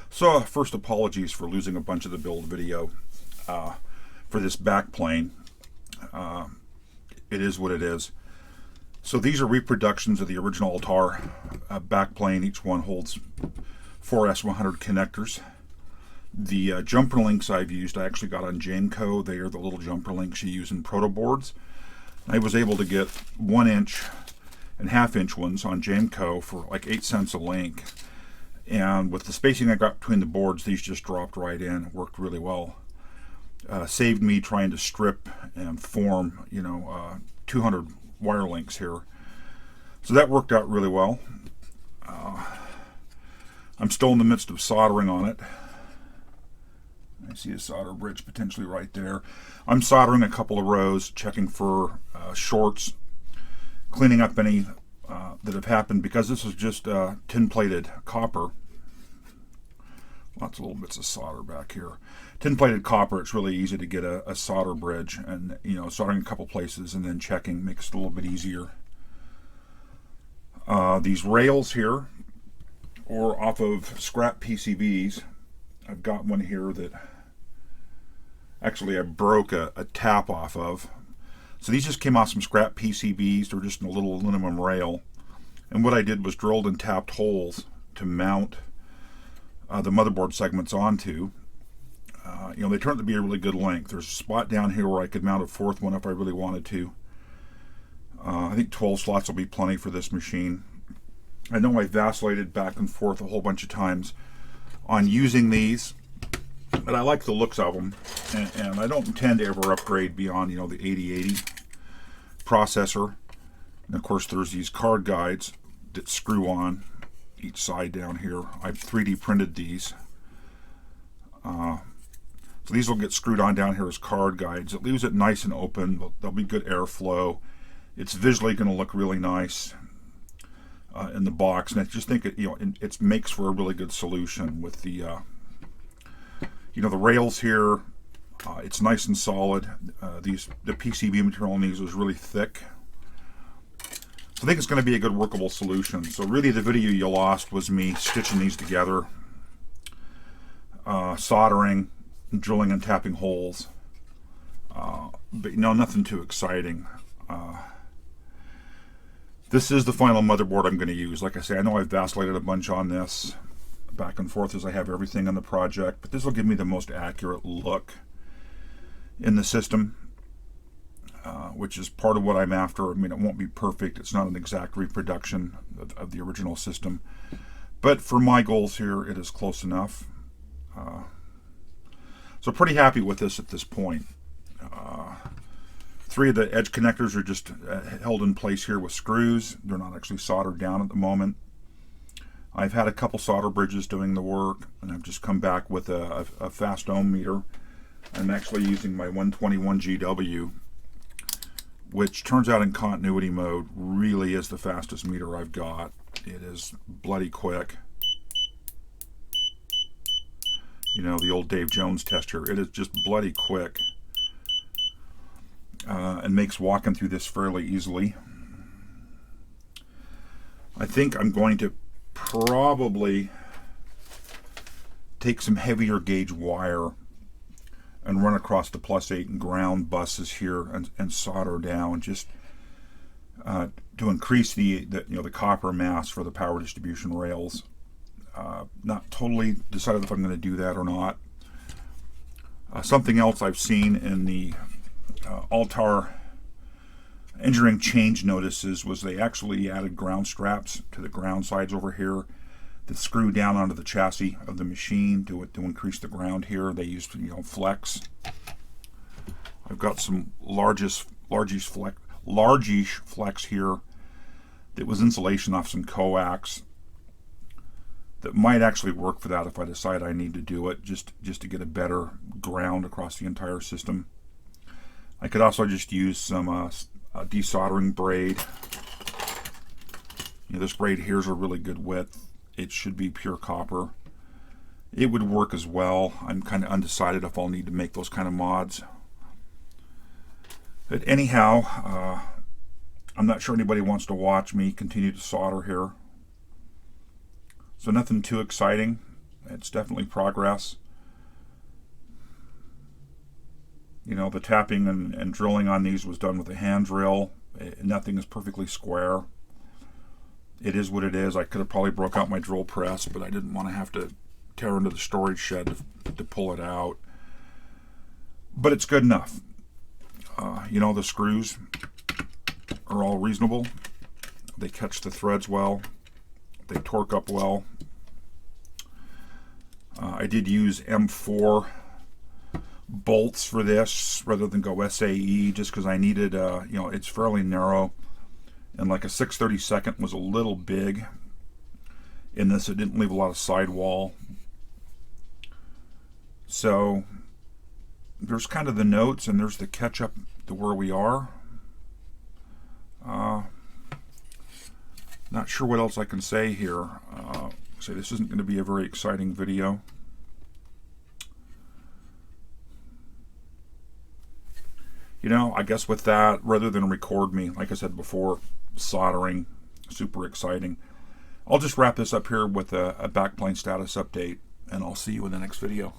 So first, apologies for losing a bunch of the build video for this backplane. It is what it is. So these are reproductions of the original Altair backplane. Each one holds 4 S100 connectors. The jumper links I've used I actually got on Jameco. They are the little jumper links you use in proto boards. I was able to get 1-inch and half-inch ones on Jameco for like 8 cents a link. And with the spacing I got between the boards, these just dropped right in. Worked really well. Saved me trying to strip and form, 200 wire links here. So that worked out really well. I'm still in the midst of soldering on it. I see a solder bridge potentially right there. I'm soldering a couple of rows, checking for shorts, cleaning up any that have happened, because this is just tin-plated copper. Lots of little bits of solder back here. Tin-plated copper, it's really easy to get a solder bridge, and soldering a couple places and then checking makes it a little bit easier. These rails here are off of scrap PCBs. I've got one here that actually I broke a tap off of. So these just came off some scrap PCBs. They're just in a little aluminum rail. And what I did was drilled and tapped holes to mount the motherboard segments onto. They turned out to be a really good length. There's a spot down here where I could mount a fourth one if I really wanted to. I think 12 slots will be plenty for this machine. I know I vacillated back and forth a whole bunch of times on using these, but I like the looks of them, and I don't intend to ever upgrade beyond the 8080 processor. And of course there's these card guides that screw on each side down here. I've 3D printed these. So these will get screwed on down here as card guides. It leaves it nice and open. There'll be good airflow. It's visually going to look really nice in the box, and I just think it makes for a really good solution with the the rails here. It's nice and solid. The PCB material on these is really thick. So I think it's going to be a good workable solution. So really the video you lost was me stitching these together, soldering, drilling and tapping holes, but nothing too exciting. This is the final motherboard I'm going to use. Like I say, I know I've vacillated a bunch on this back and forth as I have everything in the project, but this will give me the most accurate look in the system, which is part of what I'm after. I mean, it won't be perfect. It's not an exact reproduction of the original system, but for my goals here, it is close enough. So pretty happy with this at this point. 3 of the edge connectors are just held in place here with screws. They're not actually soldered down at the moment. I've had a couple solder bridges doing the work, and I've just come back with a fast ohm meter. I'm actually using my 121 GW, which turns out in continuity mode really is the fastest meter I've got. It is bloody quick. The old Dave Jones test here. It is just bloody quick. And makes walking through this fairly easily. I think I'm going to probably take some heavier gauge wire and run across the +8 and ground buses here and solder down, just to increase the copper mass for the power distribution rails. Not totally decided if I'm going to do that or not. Something else I've seen in the Altair engineering change notices was they actually added ground straps to the ground sides over here that screw down onto the chassis of the machine to increase the ground here. They used flex. I've got some largish flex here that was insulation off some coax that might actually work for that if I decide I need to do it, just to get a better ground across the entire system. I could also just use some desoldering braid. This braid here is a really good width. It should be pure copper. It would work as well. I'm kind of undecided if I'll need to make those kind of mods. But anyhow, I'm not sure anybody wants to watch me continue to solder here. So nothing too exciting. It's definitely progress. You know, the tapping and drilling on these was done with a hand drill. Nothing is perfectly square. It is what it is. I could have probably broke out my drill press, but I didn't want to have to tear into the storage shed to pull it out. But it's good enough. You know, the screws are all reasonable. They catch the threads well. They torque up well. I did use M4 bolts for this rather than go SAE, just because I needed, you know, it's fairly narrow, and like a 6/32 was a little big in this. It didn't leave a lot of sidewall. So there's kind of the notes, and there's the catch up to where we are. Not sure what else I can say here. So this isn't going to be a very exciting video. You know, I guess with that, rather than record me, like I said before, soldering, super exciting. I'll just wrap this up here with a backplane status update, and I'll see you in the next video.